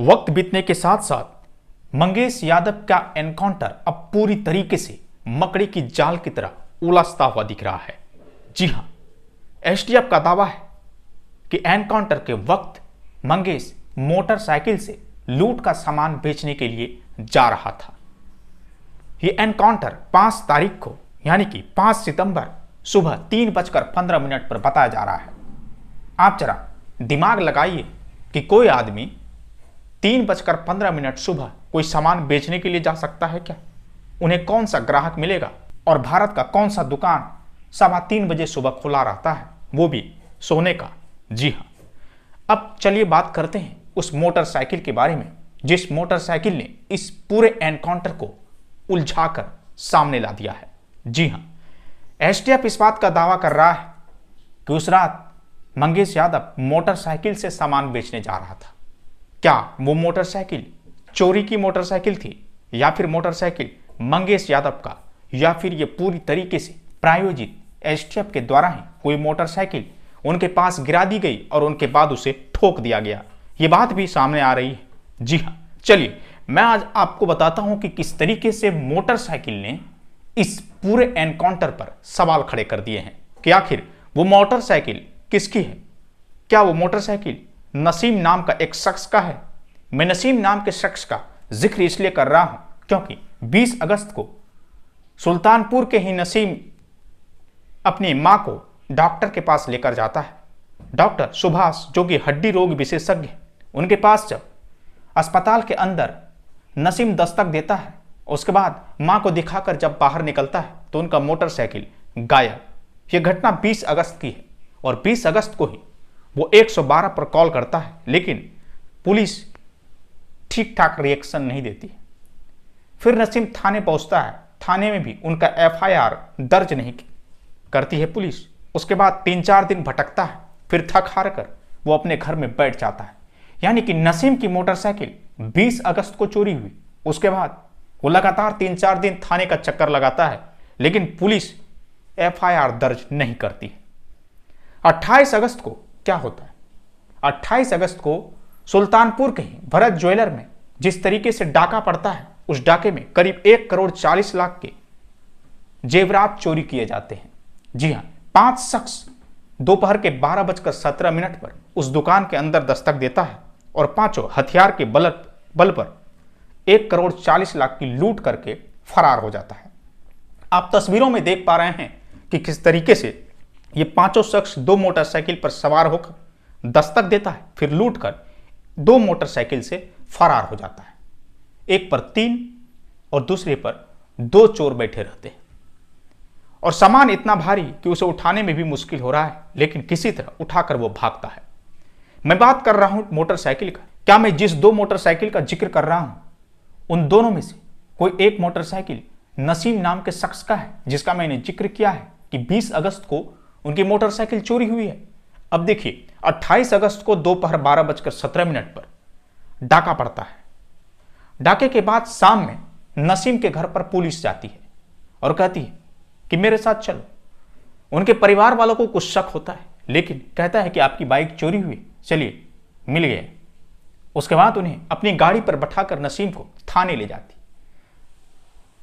वक्त बीतने के साथ साथ मंगेश यादव का एनकाउंटर अब पूरी तरीके से मकड़ी की जाल की तरह उलझता हुआ दिख रहा है। जी हां, एसटीएफ का दावा है कि एनकाउंटर के वक्त मंगेश मोटरसाइकिल से लूट का सामान बेचने के लिए जा रहा था। यह एनकाउंटर 5 तारीख को यानी कि 5 सितंबर सुबह 3:15 पर बताया जा रहा है। आप जरा दिमाग लगाइए कि कोई आदमी 3:15 सुबह कोई सामान बेचने के लिए जा सकता है क्या? उन्हें कौन सा ग्राहक मिलेगा? और भारत का कौन सा दुकान 3:15 बजे सुबह खुला रहता है, वो भी सोने का? जी हाँ। अब चलिए बात करते हैं उस मोटरसाइकिल के बारे में जिस मोटरसाइकिल ने इस पूरे एनकाउंटर को उलझाकर सामने ला दिया है। जी हाँ, एसटीएफ इस बात का दावा कर रहा है कि उस रात मंगेश यादव मोटरसाइकिल से सामान बेचने जा रहा था। क्या वो मोटरसाइकिल चोरी की मोटरसाइकिल थी या फिर मोटरसाइकिल मंगेश यादव का, या फिर ये पूरी तरीके से प्रायोजित एसटीएफ के द्वारा ही कोई मोटरसाइकिल उनके पास गिरा दी गई और उनके बाद उसे ठोक दिया गया? ये बात भी सामने आ रही है। जी हाँ, चलिए मैं आज आपको बताता हूं कि किस तरीके से मोटरसाइकिल ने इस पूरे एनकाउंटर पर सवाल खड़े कर दिए हैं कि आखिर वो मोटरसाइकिल किसकी है। क्या वो मोटरसाइकिल नसीम नाम का एक शख्स का है? मैं नसीम नाम के शख्स का जिक्र इसलिए कर रहा हूं क्योंकि 20 अगस्त को सुल्तानपुर के ही नसीम अपनी मां को डॉक्टर के पास लेकर जाता है। डॉक्टर सुभाष जो कि हड्डी रोग विशेषज्ञ, उनके पास जब अस्पताल के अंदर नसीम दस्तक देता है, उसके बाद मां को दिखाकर जब बाहर निकलता है तो उनका मोटरसाइकिल गायब। यह घटना 20 अगस्त की है और 20 अगस्त को ही वो 112 पर कॉल करता है, लेकिन पुलिस ठीक ठाक रिएक्शन नहीं देती। फिर नसीम थाने पहुंचता है, थाने में भी उनका एफआईआर दर्ज नहीं करती है पुलिस। उसके बाद 3-4 दिन भटकता है, फिर थक हार कर वो अपने घर में बैठ जाता है। यानी कि नसीम की मोटरसाइकिल 20 अगस्त को चोरी हुई। उसके बाद वो लगातार 3-4 दिन थाने का चक्कर लगाता है, लेकिन पुलिस एफआईआर दर्ज नहीं करती। 28 अगस्त को क्या होता है? 28 अगस्त को सुल्तानपुर के ही भरत ज्वेलर में जिस तरीके से डाका पड़ता है, उस डाके में करीब 1,40,00,000 के जेवरात चोरी किए जाते हैं। जी हाँ, 5 शख्स दोपहर के 12:17 पर उस दुकान के अंदर दस्तक देता है और पांचों हथियार के बल पर 1,40,00,000 की लूट करके फरार हो जाता है। आप तस्वीरों में देख पा रहे हैं कि किस तरीके से ये पांचों शख्स 2 मोटरसाइकिल पर सवार होकर दस्तक देता है, फिर लूट कर 2 मोटरसाइकिल से फरार हो जाता है। एक पर 3 और दूसरे पर 2 चोर बैठे रहते हैं और सामान इतना भारी कि उसे उठाने में भी मुश्किल हो रहा है, लेकिन किसी तरह उठाकर वो भागता है। मैं बात कर रहा हूं मोटरसाइकिल का। क्या मैं जिस 2 मोटरसाइकिल का जिक्र कर रहा हूं उन दोनों में से कोई एक मोटरसाइकिल नसीम नाम के शख्स का है, जिसका मैंने जिक्र किया है कि 20 अगस्त को उनकी मोटरसाइकिल चोरी हुई है? अब देखिए, 28 अगस्त को दोपहर 12:17 पर डाका पड़ता है। डाके के बाद शाम में नसीम के घर पर पुलिस जाती है और कहती है कि मेरे साथ चलो। उनके परिवार वालों को कुछ शक होता है, लेकिन कहता है कि आपकी बाइक चोरी हुई, चलिए मिल गए। उसके बाद उन्हें अपनी गाड़ी पर बैठाकर नसीम को थाने ले जाती।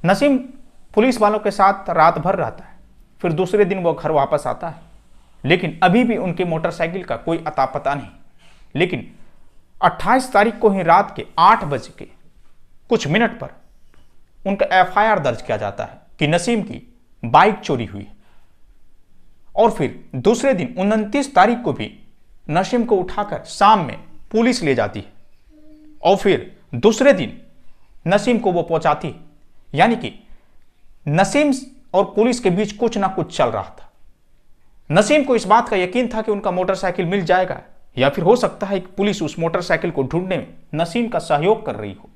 नसीम पुलिस वालों के साथ रात भर रहता है, फिर दूसरे दिन वो घर वापस आता है, लेकिन अभी भी उनकी मोटरसाइकिल का कोई अता पता नहीं। लेकिन 28 तारीख को ही रात के 8 बजे के कुछ मिनट पर उनका एफआईआर दर्ज किया जाता है कि नसीम की बाइक चोरी हुई। और फिर दूसरे दिन 29 तारीख को भी नसीम को उठाकर शाम में पुलिस ले जाती है और फिर दूसरे दिन नसीम को वो पहुंचाती है। यानी कि नसीम और पुलिस के बीच कुछ ना कुछ चल रहा था। नसीम को इस बात का यकीन था कि उनका मोटरसाइकिल मिल जाएगा, या फिर हो सकता है कि पुलिस उस मोटरसाइकिल को ढूंढने में नसीम का सहयोग कर रही हो,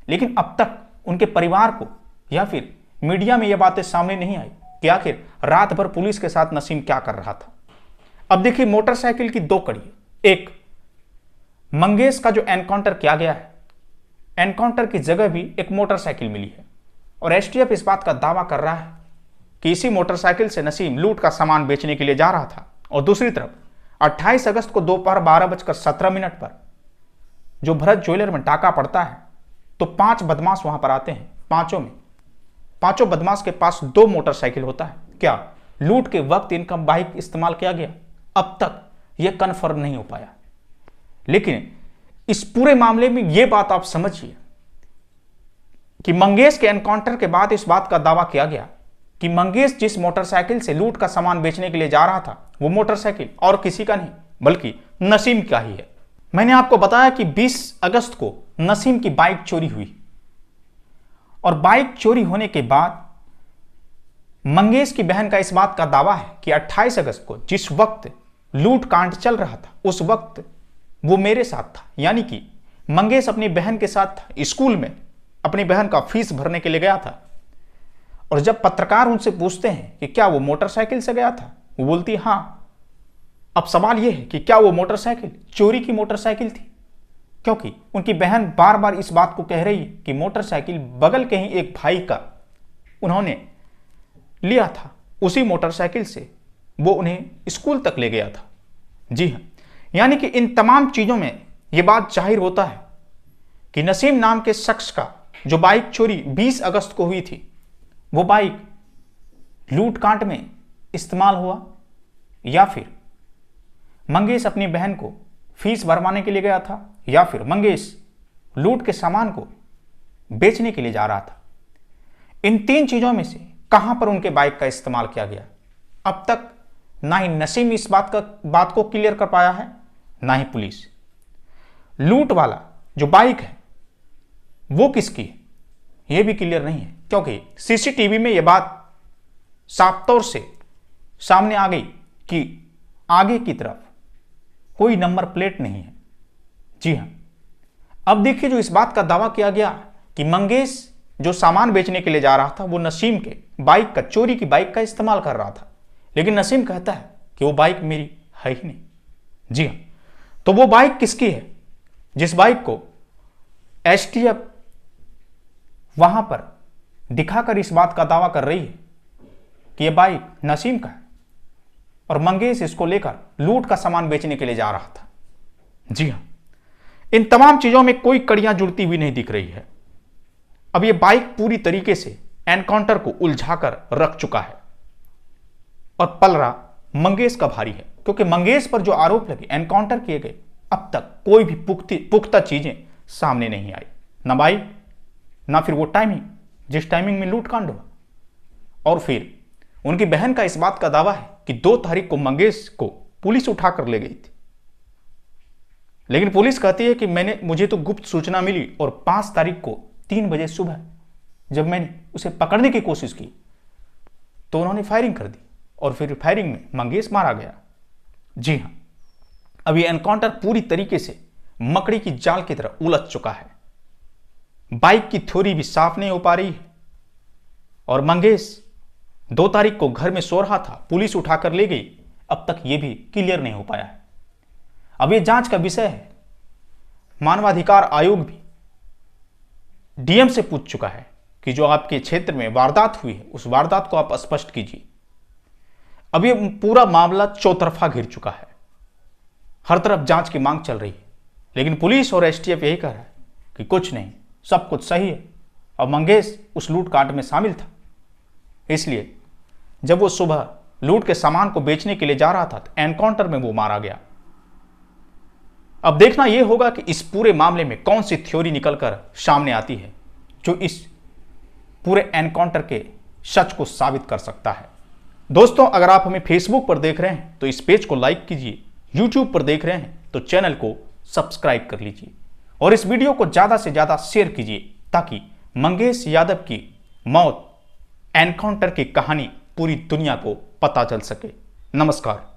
लेकिन अब तक उनके परिवार को या फिर मीडिया में यह बातें सामने नहीं आई कि आखिर रात भर पुलिस के साथ नसीम क्या कर रहा था। अब देखिए, मोटरसाइकिल की 2 कड़ी। एक, मंगेश का जो एनकाउंटर किया गया है, एनकाउंटर की जगह भी एक मोटरसाइकिल मिली है और एसटीएफ इस बात का दावा कर रहा है कि इसी मोटरसाइकिल से नसीम लूट का सामान बेचने के लिए जा रहा था। और दूसरी तरफ 28 अगस्त को दोपहर 12:17 पर जो भरत ज्वेलर में डाका पड़ता है तो 5 बदमाश वहां पर आते हैं। पांचों बदमाश के पास 2 मोटरसाइकिल होता है। क्या लूट के वक्त इनका बाइक इस्तेमाल किया गया? अब तक यह कन्फर्म नहीं हो पाया। लेकिन इस पूरे मामले में यह बात आप समझिए कि मंगेश के एनकाउंटर के बाद इस बात का दावा किया गया कि मंगेश जिस मोटरसाइकिल से लूट का सामान बेचने के लिए जा रहा था वो मोटरसाइकिल और किसी का नहीं बल्कि नसीम का ही है। मैंने आपको बताया कि 20 अगस्त को नसीम की बाइक चोरी हुई और बाइक चोरी होने के बाद मंगेश की बहन का इस बात का दावा है कि 28 अगस्त को जिस वक्त लूट कांड चल रहा था उस वक्त वो मेरे साथ था। यानी कि मंगेश अपनी बहन के साथ था, स्कूल में अपनी बहन का फीस भरने के लिए गया था। और जब पत्रकार उनसे पूछते हैं कि क्या वो मोटरसाइकिल से गया था, वो बोलती है हाँ। अब सवाल यह है कि क्या वो मोटरसाइकिल चोरी की मोटरसाइकिल थी? क्योंकि उनकी बहन बार बार इस बात को कह रही है कि मोटरसाइकिल बगल के ही एक भाई का उन्होंने लिया था, उसी मोटरसाइकिल से वो उन्हें स्कूल तक ले गया था। जी हाँ, यानी कि इन तमाम चीजों में यह बात जाहिर होता है कि नसीम नाम के शख्स का जो बाइक चोरी 20 अगस्त को हुई थी वो बाइक लूटकांड में इस्तेमाल हुआ या फिर मंगेश अपनी बहन को फीस भरवाने के लिए गया था या फिर मंगेश लूट के सामान को बेचने के लिए जा रहा था। इन 3 चीजों में से कहां पर उनके बाइक का इस्तेमाल किया गया, अब तक ना ही नसीम इस बात को क्लियर कर पाया है ना ही पुलिस। लूट वाला जो बाइक है वो किसकी है यह भी क्लियर नहीं है, क्योंकि सीसीटीवी में यह बात साफ तौर से सामने आ गई कि आगे की तरफ कोई नंबर प्लेट नहीं है। जी हां, अब देखिए जो इस बात का दावा किया गया कि मंगेश जो सामान बेचने के लिए जा रहा था वो नसीम के बाइक का, चोरी की बाइक का इस्तेमाल कर रहा था, लेकिन नसीम कहता है कि वो बाइक मेरी है ही नहीं। जी हां, तो वो बाइक किसकी है जिस बाइक को एसटीएफ वहां पर दिखाकर इस बात का दावा कर रही है कि यह बाइक नसीम का है और मंगेश इसको लेकर लूट का सामान बेचने के लिए जा रहा था। जी हां, इन तमाम चीजों में कोई कड़ियां जुड़ती हुई नहीं दिख रही है। अब यह बाइक पूरी तरीके से एनकाउंटर को उलझाकर रख चुका है और पलड़ा मंगेश का भारी है, क्योंकि मंगेश पर जो आरोप लगे, एनकाउंटर किए गए, अब तक कोई भी पुख्ता चीजें सामने नहीं आई, ना बाइक ना फिर वो टाइमिंग जिस टाइमिंग में लूट कांड हुआ। और फिर उनकी बहन का इस बात का दावा है कि 2 तारीख को मंगेश को पुलिस उठाकर ले गई थी, लेकिन पुलिस कहती है कि मुझे तो गुप्त सूचना मिली और 5 तारीख को 3 बजे सुबह जब मैंने उसे पकड़ने की कोशिश की तो उन्होंने फायरिंग कर दी और फिर फायरिंग में मंगेश मारा गया। जी हां, अब यह एनकाउंटर पूरी तरीके से मकड़ी की जाल की तरह उलझ चुका है। बाइक की थ्योरी भी साफ नहीं हो पा रही है और मंगेश 2 तारीख को घर में सो रहा था, पुलिस उठाकर ले गई, अब तक यह भी क्लियर नहीं हो पाया है। अब यह जांच का विषय है। मानवाधिकार आयोग भी डीएम से पूछ चुका है कि जो आपके क्षेत्र में वारदात हुई है उस वारदात को आप स्पष्ट कीजिए। अब यह पूरा मामला चौतरफा घिर चुका है, हर तरफ जांच की मांग चल रही है, लेकिन पुलिस और एसटीएफ यही कह रहा है कि कुछ नहीं, सब कुछ सही है और मंगेश उस लूटकांड में शामिल था। इसलिए जब वो सुबह लूट के सामान को बेचने के लिए जा रहा था तो एनकाउंटर में वो मारा गया। अब देखना यह होगा कि इस पूरे मामले में कौन सी थ्योरी निकलकर सामने आती है जो इस पूरे एनकाउंटर के सच को साबित कर सकता है। दोस्तों, अगर आप हमें फेसबुक पर देख रहे हैं तो इस पेज को लाइक कीजिए, यूट्यूब पर देख रहे हैं तो चैनल को सब्सक्राइब कर लीजिए और इस वीडियो को ज्यादा से ज्यादा शेयर कीजिए ताकि मंगेश यादव की मौत, एनकाउंटर की कहानी पूरी दुनिया को पता चल सके। नमस्कार।